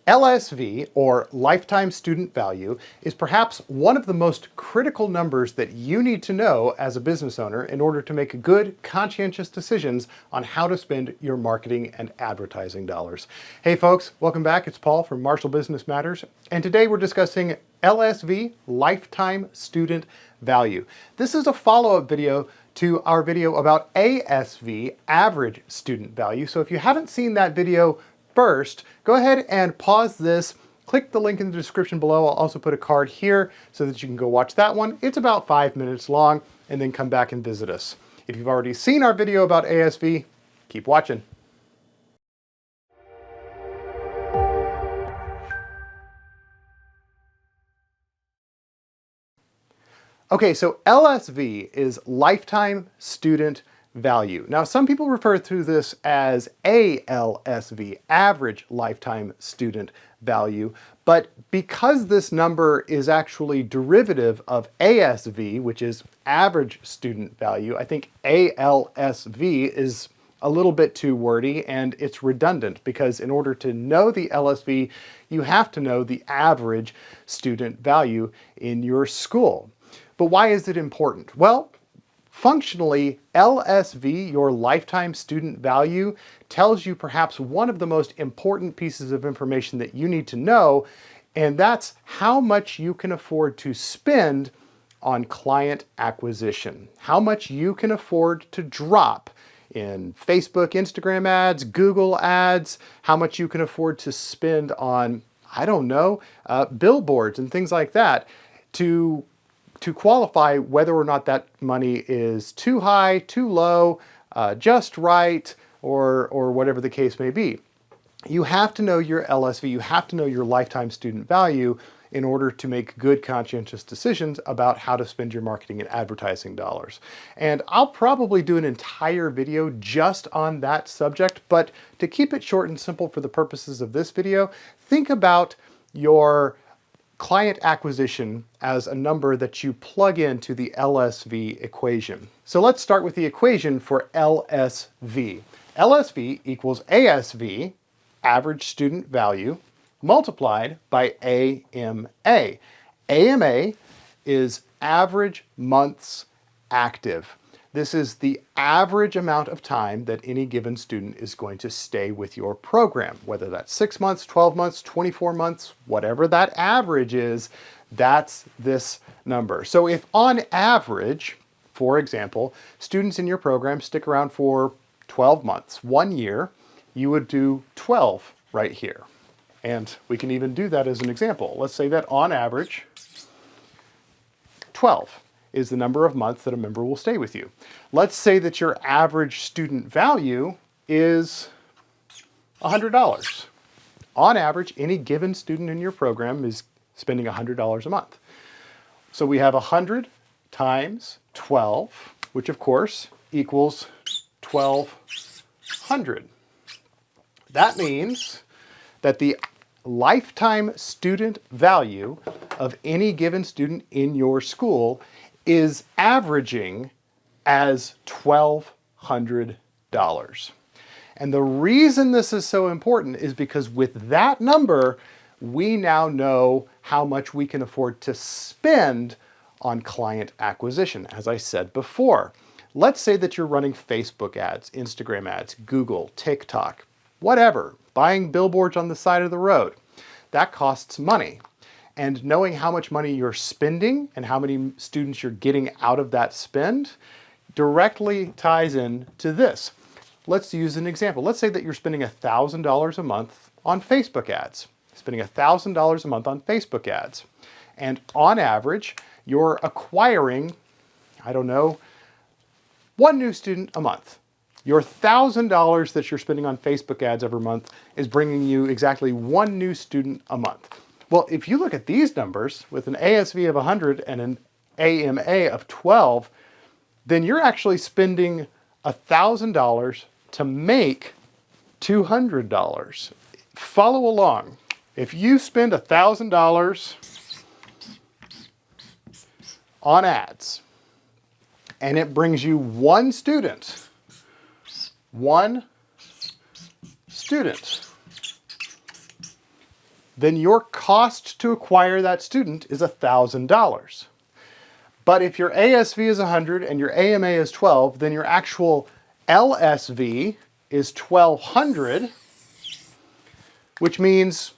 LSV, or Lifetime Student Value, is perhaps one of the most critical numbers that you need to know as a business owner in order to make good, conscientious decisions on how to spend your marketing and advertising dollars. Hey folks, welcome back. It's Paul from Marshall Business Matters, and today we're discussing LSV, Lifetime Student Value. This is a follow-up video to our video about ASV, Average Student Value. So if you haven't seen that video first, go ahead and pause this, click the link in the description below. I'll also put a card here so that you can go watch that one. It's about 5 minutes long, and then come back and visit us. If you've already seen our video about ASV, keep watching. Okay, so LSV is Lifetime Student Value. Now, some people refer to this as ALSV, Average Lifetime Student Value, but because this number is actually derivative of ASV, which is Average Student Value, I think ALSV is a little bit too wordy and it's redundant, because in order to know the LSV, you have to know the average student value in your school. But why is it important? Well, functionally, LSV, your lifetime student value, tells you perhaps one of the most important pieces of information that you need to know, and that's how much you can afford to spend on client acquisition. How much you can afford to drop in Facebook, Instagram ads, Google ads, how much you can afford to spend on, I don't know, billboards and things like that to qualify whether or not that money is too high, too low, just right, or whatever the case may be. You have to know your LSV, you have to know your lifetime student value in order to make good, conscientious decisions about how to spend your marketing and advertising dollars. And I'll probably do an entire video just on that subject, but to keep it short and simple for the purposes of this video, think about your client acquisition as a number that you plug into the LSV equation. So let's start with the equation for LSV. LSV equals ASV, Average Student Value, multiplied by AMA. AMA is Average Months Active. This is the average amount of time that any given student is going to stay with your program, whether that's 6 months, 12 months, 24 months, whatever that average is, that's this number. So if on average, for example, students in your program stick around for 12 months, 1 year, you would do 12 right here. And we can even do that as an example. Let's say that on average, 12 is the number of months that a member will stay with you. Let's say that your average student value is $100. On average, any given student in your program is spending $100 a month. So we have 100 times 12, which of course equals 1,200. That means that the lifetime student value of any given student in your school is averaging as $1,200. And the reason this is so important is because with that number, we now know how much we can afford to spend on client acquisition, as I said before. Let's say that you're running Facebook ads, Instagram ads, Google, TikTok, whatever, buying billboards on the side of the road. That costs money. And knowing how much money you're spending and how many students you're getting out of that spend directly ties in to this. Let's use an example. Let's say that you're spending $1,000 a month on Facebook ads. Spending $1,000 a month on Facebook ads. And on average, you're acquiring, I don't know, 1 new student a month. Your $1,000 that you're spending on Facebook ads every month is bringing you exactly 1 new student a month. Well, if you look at these numbers with an ASV of 100 and an AMA of 12, then you're actually spending $1,000 to make $200. Follow along. If you spend $1,000 on ads and it brings you 1 student, then your cost to acquire that student is $1,000. But if your ASV is 100 and your AMA is 12, then your actual LSV is 1,200, which means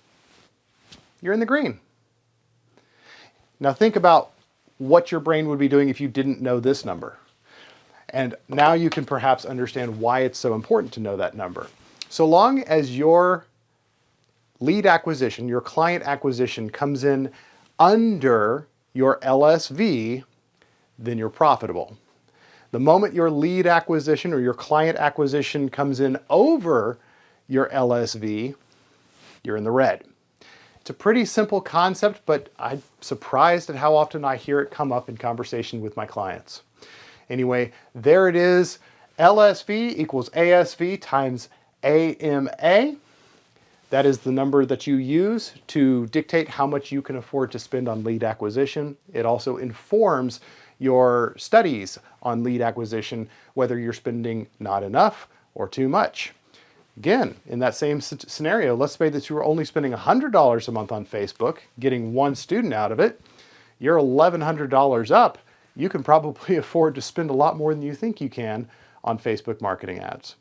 you're in the green. Now think about what your brain would be doing if you didn't know this number. And now you can perhaps understand why it's so important to know that number. So long as your lead acquisition, your client acquisition comes in under your LSV, then you're profitable. The moment your lead acquisition or your client acquisition comes in over your LSV, you're in the red. It's a pretty simple concept, but I'm surprised at how often I hear it come up in conversation with my clients. Anyway, there it is. LSV equals ASV times AMA. That is the number that you use to dictate how much you can afford to spend on lead acquisition. It also informs your studies on lead acquisition, whether you're spending not enough or too much. Again, in that same scenario, let's say that you were only spending $100 a month on Facebook, getting one student out of it. You're $1,100 up. You can probably afford to spend a lot more than you think you can on Facebook marketing ads.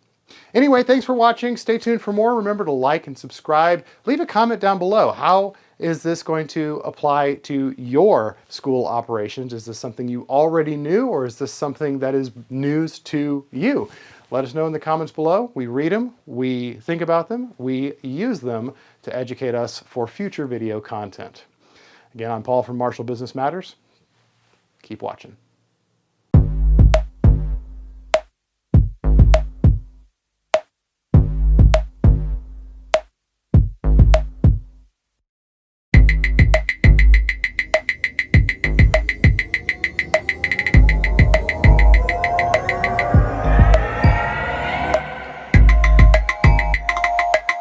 Anyway, thanks for watching. Stay tuned for more. Remember to like and subscribe. Leave a comment down below. How is this going to apply to your school operations? Is this something you already knew, or is this something that is news to you? Let us know in the comments below. We read them, we think about them, we use them to educate us for future video content. Again, I'm Paul from Marshall Business Matters. Keep watching.